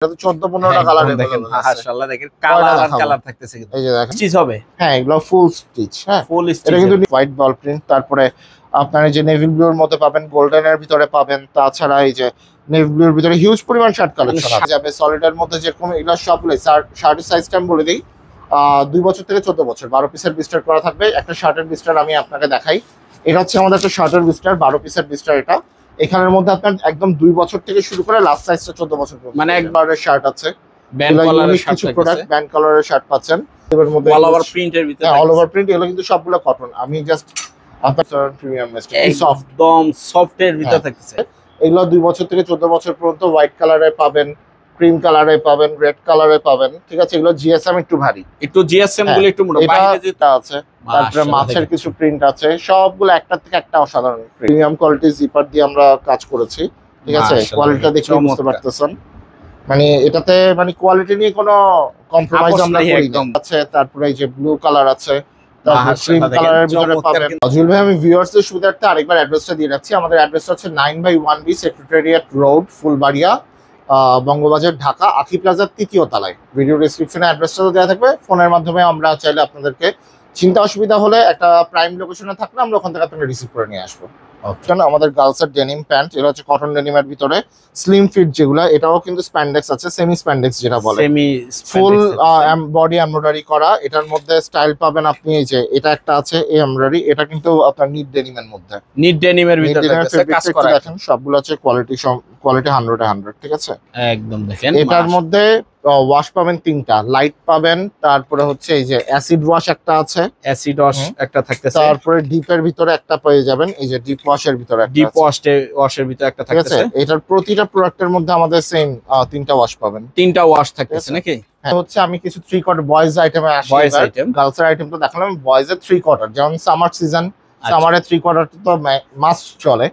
এটা তো 14-15টা কালার দেখেন মাশাআল্লাহ, দেখেন কালার আর কালার থাকতেছে কিন্তু এই যে দেখেন স্টিচ হবে। হ্যাঁ, এগুলো ফুল স্টিচ। হ্যাঁ, ফুল স্টিচ। এটা কিন্তু হোয়াইট বল প্রিন্ট, তারপরে আপনার এই যে নেভি ব্লুর মধ্যে পাবেন, গোল্ডেনের ভিতরে পাবেন, তাছাড়া এই যে নেভি ব্লুর ভিতরে হিউজ পরিমাণ শার্ট কালেকশন আছে যাবে। সলিডের মধ্যে যেরকম এগুলো সবগুলো শার্টের সাইজটা আমি বলে দিই, 2 বছর থেকে 14 বছর 12 পিসের বিস্টার করা থাকবে। একটা শার্টের বিস্টার আমি আপনাকে দেখাই। এটা হচ্ছে আমাদের একটা শার্টের বিস্টার, 12 পিসের বিস্টার। এটা এখানের মধ্যে আপনার একদম 2 বছর থেকে শুরু করে লাস্ট সাইজটা 14 বছর পর্যন্ত মানে একবারের শার্ট আছে। ব্যান্ড কালারের শার্ট, কিছু প্রোডাক্ট ব্যান্ড কালারের শার্ট পাচ্ছেন। এর মধ্যে অল ওভার প্রিন্টের ভিতরে, অল ওভার প্রিন্ট। এগুলো কিন্তু সবগুলো কটন। আমি জাস্ট আপনার প্রিমিয়াম সফট, একদম সফটের ভিতরে থাকতেছে। এগুলো 2 বছর থেকে 14 বছর পর্যন্ত হোয়াইট কালারে পাবেন, ক্রিম কালারে পাবেন, রেড কালারে পাবেন। ঠিক আছে, এগুলো জিএসএম একটু ভারী, একটু জিএসএম গুলো একটু মোটা, বাইরে যেটা আছে। তারপরে মাছের কিছু প্রিন্ট আছে, সবগুলো একটা থেকে একটা অসাধারণ প্রিমিয়াম কোয়ালিটি জিপার দিয়ে আমরা কাজ করেছি। ঠিক আছে, কোয়ালিটিটা দেখে বুঝতে পারতেছেন, মানে এটাতে মানে কোয়ালিটি নিয়ে কোনো কম্প্রোমাইজ আমরা করি না। আছে তারপরে এই যে ব্লু কালার আছে, তারপর ক্রিম কালারের ভিতরে পাবেন। জুল ভাই, আমি ভিউয়ার্সদের সুবিধার্থে আরেকবার অ্যাড্রেসটা দিয়ে রাখছি। আমাদের অ্যাড্রেসটা হচ্ছে 9/1B secretariat road, Phulbaria, Bangabazar, Dhaka, আখি প্লাজার 3য় তলায়। ভিডিও ডেসক্রিপশনে অ্যাড্রেসটা দেওয়া থাকবে। ফোনের মাধ্যমে আমরা চাইলে আপনাদেরকে চিন্তা অসুবিধা হলে একটা প্রাইম লোকেশনে থাকলে আমরা ওখান থেকে আপনাকে রিসিভ করে নিয়ে আসবো। আমাদের গার্লসের ডেনিম প্যান্ট, এটা হচ্ছে কটন ডেনিমের ভিতরে স্লিম ফিট যেগুলো, এটাও কিন্তু স্প্যান্ডেক্স আছে, সেমি স্প্যান্ডেক্স যেটা বলে, ফুল বডি এমব্রয়ডারি করা। এটার মধ্যে স্টাইল পাবেন আপনি, এই যে এটা একটা আছে এমব্রয়ডারি, এটা কিন্তু আপনার নিট ডেনিমের মধ্যে, নিট ডেনিমের ভিতরে কাজ করা। দেখেন সবগুলো আছে কোয়ালিটি 100/100। ঠিক আছে, একদম দেখেন। এটার মধ্যে ওয়াশ পাবেন 3টা, লাইট পাবেন, তারপরে হচ্ছে এই যে অ্যাসিড ওয়াশ একটা আছে, অ্যাসিড ওয়াশ একটা থাকতেছে, তারপরে ডিপের ভিতরে একটা পেয়ে যাবেন, এই যে ডিপ ওয়াশের ভিতরে একটা, ডিপ ওয়াশের ভিতরে একটা থাকতেছে। এটার প্রতিটা প্রোডাক্টের মধ্যে আমাদের সেম 3টা ওয়াশ পাবেন, 3টা ওয়াশ থাকতেছে নাকি? হ্যাঁ, হচ্ছে আমি কিছু 3 কোয়ার্টার বয়েজ আইটেমে আসি। গার্লসের আইটেম তো দেখালাম, বয়েজের 3 কোয়ার্টার, যেমন সামার সিজন, সামারে 3 কোয়ার্টার তো মাস্ট চলে।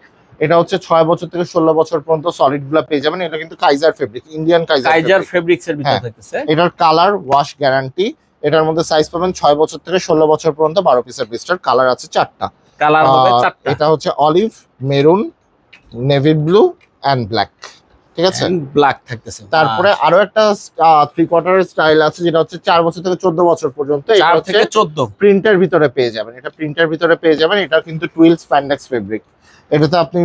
এটা হচ্ছে 6 বছর থেকে 16 বছর পর্যন্ত সলিড গুলা পেয়ে যাবেন। এটা কিন্তু Kaiser fabric, Indian Kaiser fabrics এর ভিতরে থাকতেছে। এটার কালার ওয়াশ গ্যারান্টি। এটার মধ্যে সাইজ পাবেন 6 বছর থেকে 16 বছর পর্যন্ত, 12 পিসের বিস্টার। কালার আছে 4টা, কালার হবে 4টা। এটা হচ্ছে olive, maroon, navy blue and black. ঠিক আছে, ব্ল্যাক থাকতেছে। তারপরে আরো একটা 3 কোয়ার্টার স্টাইল আছে, যেটা হচ্ছে 4 বছর থেকে 14 বছর পর্যন্ত। এটা হচ্ছে 14 প্রিন্টের ভিতরে পেয়ে যাবেন। এটা প্রিন্টের ভিতরে পেয়ে যাবেন। এটা কিন্তু টুইল স্প্যান্ডেক্স ফেব্রিক। এটাতে আপনি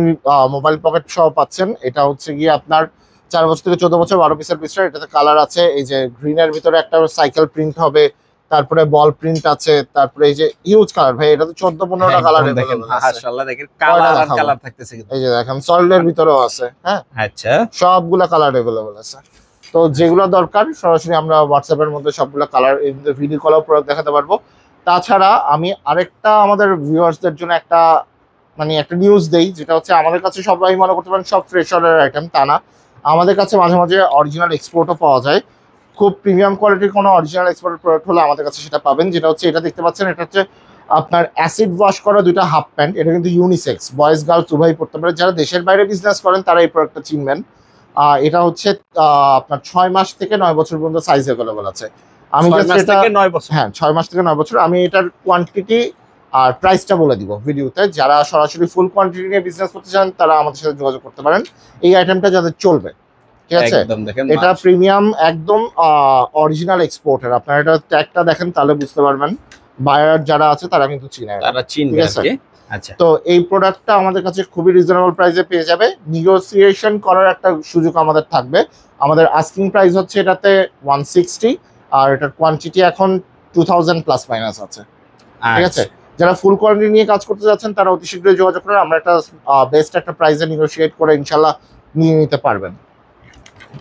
মোবাইল পকেট সহ পাচ্ছেন। এটা হচ্ছে গিয়ে আপনার 4 বছর থেকে 14 বছর, 12 পিসের বিস্টার। এটাতে কালার আছে, এই যে গ্রিনের ভিতরে একটা সাইকেল প্রিন্ট হবে, তারপরে বল প্রিন্ট আছে, তারপরে এই যে হিউজ কালার। ভাই, এটা তো 14-15টা কালার। দেখেন মাশাআল্লাহ, দেখেন কালার আর কালার থাকতেছে কিন্তু। এই যে দেখেন সলিডের ভিতরেও আছে। হ্যাঁ, আচ্ছা, সবগুলা কালার अवेलेबल আছে। তো যেগুলো দরকার সরাসরি আমরা হোয়াটসঅ্যাপের মধ্যে সবগুলা কালার ভিডিও কলও প্রোডাক্ট দেখাতে পারবো। তাছাড়া আমি আরেকটা আমাদের ভিউয়ার্সদের জন্য একটা নিউজ দেই, যেটা হচ্ছে আমাদের কাছে সবাই মনে করতে পারেন সব ফ্রেশারের আইটেম, তা না। আমাদের কাছে মাঝে মাঝে অরিজিনাল এক্সপোর্টও পাওয়া যায়। খুব প্রিমিয়াম কোয়ালিটির কোনো অরিজিনাল এক্সপোর্টের প্রোডাক্ট হলে আমাদের কাছে সেটা পাবেন। যেটা হচ্ছে এটা দেখতে পাচ্ছেন, এটা হচ্ছে আপনার অ্যাসিড ওয়াশ করা 2টা হাফ প্যান্ট। এটা কিন্তু ইউনিসেক্স, বয়েজ গার্লস উভয় পড়তে পারে। যারা দেশের বাইরে বিজনেস করেন তারা এই প্রোডাক্টটা চিনবেন। এটা হচ্ছে আপনার 6 মাস থেকে 9 বছর পর্যন্ত সাইজ अवेलेबल আছে। আমি জাস্ট এটা 9 বছর, হ্যাঁ 6 মাস থেকে 9 বছর। আমি এটার কোয়ান্টিটি আর প্রাইসটা বলে দিব ভিডিওতে। যারা সরাসরি ফুল কোয়ান্টিটি নিয়ে বিজনেস করতে চান তারা আমাদের সাথে যোগাযোগ করতে পারেন। এই আইটেমটা যাদের চলবে, ঠিক আছে। এটা প্রিমিয়াম একদম অরিজিনাল এক্সপোর্টের। আপনারা এটা ট্যাগটা দেখেন তাহলে বুঝতে পারবেন। বায়ার যারা আছে তারা কিন্তু চিনে, ঠিক আছে। আচ্ছা, তো এই প্রোডাক্টটা আমাদের কাছে খুবই রিজনেবল প্রাইসে পেয়ে যাবে। নেগোসিয়েশন করার একটা সুযোগ আমাদের থাকবে। আমাদের আস্কিং প্রাইস হচ্ছে এটাতে 160, আর এটার কোয়ান্টিটি এখন 2000 প্লাস মাইনাস আছে। ঠিক আছে, যারা ফুল কোয়ান্টিটি নিয়ে কাজ করতে যাচ্ছেন তারা অতি শীঘ্রই যোগাযোগ করেন। আমরা একটা বেস্ট একটা প্রাইসে নেগোশিয়েট করে ইনশাল্লাহ নিয়ে নিতে পারবেন।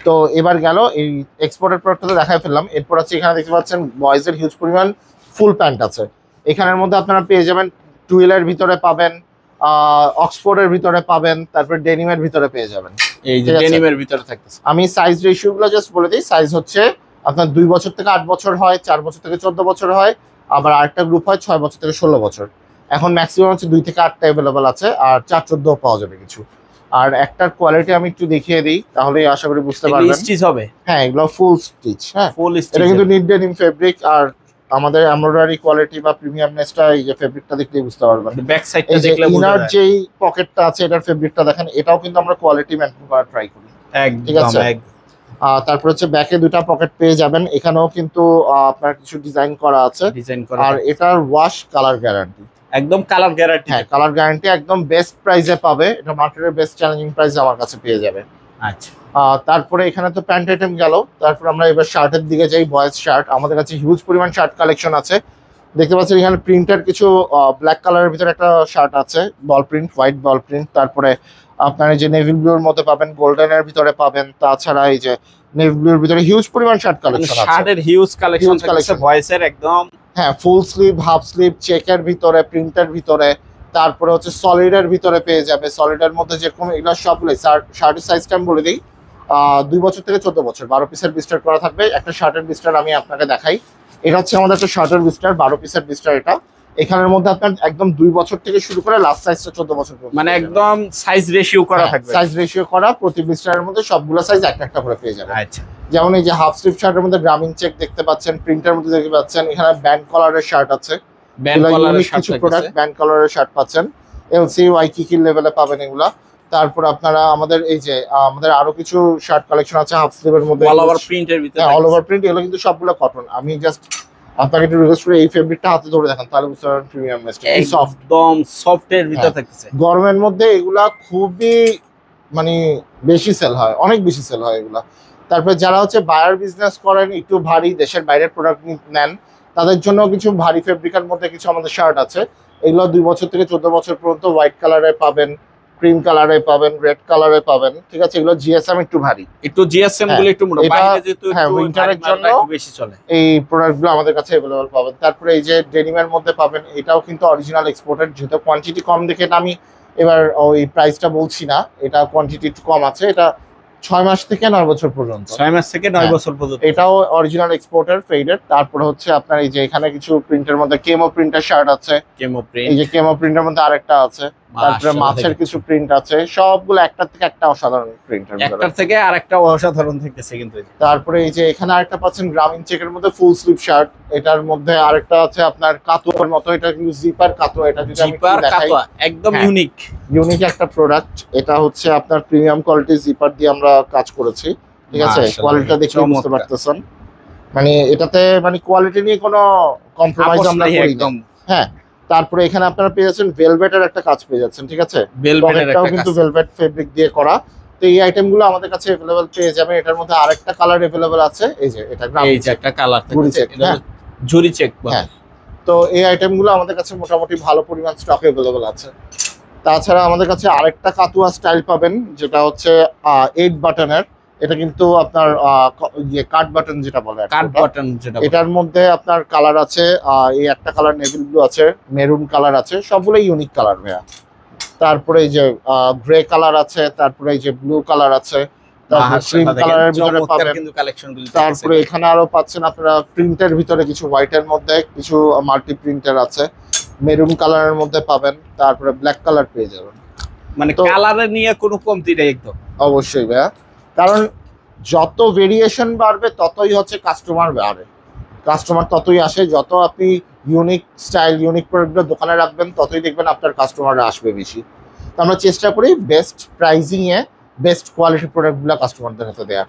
তো এবার গেল এই এক্সপোর্টের প্রোডাক্টটা দেখাই ফেললাম। এরপর আছে এখানে দেখতে পাচ্ছেন বয়েজের হিউজ পরিমাণ ফুল প্যান্ট আছে। এখানের মধ্যে আপনারা পেয়ে যাবেন টুইলের ভিতরে পাবেন, অক্সফোর্ডের ভিতরে পাবেন, তারপর ডেনিমের ভিতরে পেয়ে যাবেন। এই যে ডেনিমের ভিতরে থাকতেছে। আমি সাইজ রেশিওগুলো জাস্ট বলে দিই। সাইজ হচ্ছে আপনার 2 বছর থেকে 8 বছর হয়, 4 বছর থেকে 14 বছর হয়, আবার আরেকটা গ্রুপ হয় 6 বছর থেকে 16 বছর। এখন ম্যাক্সিমাম হচ্ছে 2 থেকে 8টা अवेलेबल আছে, আর 4-14 পাওয়া যাবে কিছু। আর একটার কোয়ালিটি আমি একটু দেখিয়ে দিই, তাহলে আশা করি বুঝতে পারবেন। স্টিচ হবে, হ্যাঁ, এগুলো ফুল স্টিচ। হ্যাঁ, ফুল স্টিচ। এটা কিন্তু নিট ডেনিম ফেব্রিক। আর আমাদের এমব্রয়ডারি কোয়ালিটি বা প্রিমিয়ামনেসটা এই যে ফেব্রিকটা দেখলেই বুঝতে পারবেন। ব্যাক সাইডটা দেখলে বোঝা ইনার যায়। যেই পকেটটা আছে এটার ফেব্রিকটা দেখেন, এটাও কিন্তু আমরা কোয়ালিটি মেইনটেইন করার ট্রাই করি। একদম, তারপর হচ্ছে ব্যাকে দুটা পকেট পেয়ে যাবেন, এখানেও কিন্তু আপনার কিছু ডিজাইন করা আছে। ডিজাইন করা আর এটার ওয়াশ কালার গ্যারান্টি, একদম কালার গ্যারান্টি। হ্যাঁ কালার গ্যারান্টি একদম বেস্ট প্রাইসে পাবে, এটা মার্কেটের বেস্ট চ্যালেঞ্জিং প্রাইসে আমার কাছে পেয়ে যাবে। আচ্ছা, তারপরে এখানে তো প্যান্ট আইটেম গেল, তারপর আমরা এবার শার্টের দিকে যাই। বয়েজ শার্ট, আমাদের কাছে হিউজ পরিমাণ শার্ট কালেকশন আছে। দেখতে পাচ্ছেন এখানে প্রিন্টের কিছু ব্ল্যাক কালারের ভিতরে একটা শার্ট আছে, বল প্রিন্ট, হোয়াইট বল প্রিন্ট। তারপরে আপনার এই যে নেভি ব্লুর মধ্যে পাবেন, গোল্ডেনের ভিতরে পাবেন, তাছাড়া এই যে নেভি ব্লুর ভিতরে হিউজ পরিমাণ শার্ট কালেকশন আছে। শার্টের হিউজ কালেকশন আছে ভয়েসের একদম। হ্যাঁ, ফুল স্লিভ, হাফ স্লিভ, চেকের ভিতরে, প্রিন্টের ভিতরে, তারপরে হচ্ছে সলিডের ভিতরে পেয়ে যাবে। সলিডের মধ্যে যেরকম এগুলো সবগুলোই শার্টের সাইজটা আমি বলে দিই, 2 বছর থেকে 14 বছর, 12 পিসের বিস্টার করা থাকবে। একটা শার্টের বিস্টার আমি আপনাকে দেখাই, এটা হচ্ছে আমাদের একটা শার্টের বিস্টার, 12 পিসের বিস্টার। এটা এখানের মধ্যে আপনার একদম 2 বছর থেকে শুরু করে লাস্ট সাইজটা 14 বছর পর্যন্ত, মানে একদম সাইজ রেশিও করা থাকবে। সাইজ রেশিও করা, প্রতি বিস্টারের মধ্যে সবগুলো সাইজ একটা একটা করে পেয়ে যাবে। আচ্ছা, যেমন এই যে হাফ স্লিভ শার্টের মধ্যে গ্রামীণ চেক দেখতে পাচ্ছেন, প্রিন্টের মধ্যে দেখতে পাচ্ছেন, এখানে ব্যান্ড কলারের শার্ট আছে, ব্যান্ড কলারের শার্ট কিছু প্রোডাক্ট ব্যান্ড কলারের শার্ট পাচ্ছেন, এলসি ওয়াইকিকি লেভেলে পাবেন এগুলা। তারপর আপনারা আমাদের এই যে আমাদের আরো কিছু শার্ট কালেকশন আছে হাফ স্লিভের মধ্যে, অল ওভার প্রিন্টের ভিতরে, অল ওভার প্রিন্ট। এগুলো কিন্তু সবগুলো কটন। আমি জাস্ট আপনাকে একটু রিকোয়েস্ট করি এই ফেব্রিকটা হাতে ধরে দেখেন, তাহলে বুঝতে পারবেন প্রিমিয়াম নেস, সফট, একদম সফট এর ভিতরে থাকতেছে। গরমের মধ্যে এগুলা খুবই মানে বেশি সেল হয়, অনেক বেশি সেল হয় এগুলা। তারপরে যারা হচ্ছে বায়ার বিজনেস করেন, একটু ভারী দেশের বাইরের প্রোডাক্ট নেন, তাদের জন্য কিছু ভারী ফেব্রিকের মধ্যে কিছু আমাদের শার্ট আছে। এগুলো 2 বছর থেকে 14 বছর পর্যন্ত হোয়াইট কালারে পাবেন, ক্রিম কালারে পাবেন, রেড কালারে পাবেন, ঠিক আছে। এগুলো জিএসএম একটু ভারী, একটু জিএসএম গুলো একটু মোটা, বাইরে যেহেতু একটু উইন্টারের জন্য বেশি চলে, এই প্রোডাক্টগুলো আমাদের কাছে अवेलेबल পাবেন। তারপরে এই যে ডেনিমের মধ্যে পাবেন, এটাও কিন্তু অরিজিনাল এক্সপোর্টেড, যেহেতু কোয়ান্টিটি কম দেখে আমি এবার ওই প্রাইসটা বলছি না, এটা কোয়ান্টিটি একটু কম আছে। এটা 6 মাস থেকে 9 বছর পর্যন্ত, 6 মাস থেকে 9 বছর পর্যন্ত, এটাও অরিজিনাল এক্সপোর্টের ফেডেড। তারপরে হচ্ছে আপনার এই যে এখানে কিছু প্রিন্টের মধ্যে কেমো প্রিন্টের শার্ট আছে, কেমো প্রিন্ট, এই যে কেমো প্রিন্টের মধ্যে আরেকটা আছে। তারপরে মাছের কিছু প্রিন্ট আছে, সবগুলো একটার থেকে একটা অসাধারণ প্রিন্টের ভিতরে, একটার থেকে আরেকটা অসাধারণ থাকতেছে কিন্তু। তারপরে এই যে এখানে আরেকটা পাচ্ছেন গ্রামীণ চেকের মধ্যে ফুল স্লিভ শার্ট, এটার মধ্যে আরেকটা আছে আপনার কাতুয়ার মতো, এটা কিন্তু জিপার কাতুয়া, এটা যদি আমি জিপার দেখাই, কাতুয়া একদম ইউনিক একটা প্রোডাক্ট। এটা হচ্ছে আপনার প্রিমিয়াম কোয়ালিটির জিপার দিয়ে আমরা কাজ করেছি, ঠিক আছে। কোয়ালিটিটা দেখে বুঝতে পারতেছেন, মানে এটাতে মানে কোয়ালিটি নিয়ে কোনো কম্প্রোমাইজ আমরা করি না। হ্যাঁ, তারপরে এখানে আপনারা পেয়ে যাচ্ছেন ভেলভেটের একটা কাজ পেয়ে যাচ্ছেন, ঠিক আছে। পকেটটাও কিন্তু ভেলভেট ফেব্রিক দিয়ে করা। তো এই আইটেমগুলো আমাদের কাছে अवेलेबल পেয়ে যাবেন। এটার মধ্যে আরেকটা কালার अवेलेबल আছে, এই যে এটা এই যে একটা কালার জুরি চেক, জুরি চেক বলে। হ্যাঁ, তো এই আইটেমগুলো আমাদের কাছে মোটামুটি ভালো পরিমাণ স্টক अवेलेबल আছে। তাছাড়া আমাদের কাছে আরেকটা কাতুয়া স্টাইল পাবেন, যেটা হচ্ছে 8 বাটনের। এটা কিন্তু আপনার ইয়ে কাট বাটন যেটা বলে, কাট বাটন যেটা, এটার মধ্যে আপনার কালার আছে, এই একটা কালার নেভি ব্লু আছে, মেরুন কালার আছে, সবগুলো ইউনিক কালার ভাইয়া। তারপরে এই যে গ্রে কালার আছে, তারপরে এই যে ব্লু কালার আছে, তারপরে ক্রিম কালারের ভিতরে পাবেন কিন্তু কালেকশনগুলো। তারপরে এখানে আরো পাচ্ছেন আপনারা প্রিন্টের ভিতরে কিছু হোয়াইটের মধ্যে কিছু মাল্টি প্রিন্টার আছে, মেরুন কালারের মধ্যে পাবেন, তারপরে ব্ল্যাক কালার পেয়ে যাবেন। মানে কালারে নিয়ে কোনো কমতি নেই একদম। অবশ্যই ভাইয়া, কারণ যত ভেরিয়েশন বাড়বে ততই হচ্ছে কাস্টমার বাড়ে, কাস্টমার ততই আসে। যত আপনি ইউনিক স্টাইল, ইউনিক প্রোডাক্টগুলো দোকানে রাখবেন, ততই দেখবেন আপনার কাস্টমাররা আসবে বেশি। তো আমরা চেষ্টা করি বেস্ট প্রাইজিং এ বেস্ট কোয়ালিটি প্রোডাক্টগুলো কাস্টমারদের হাতে দেওয়ার।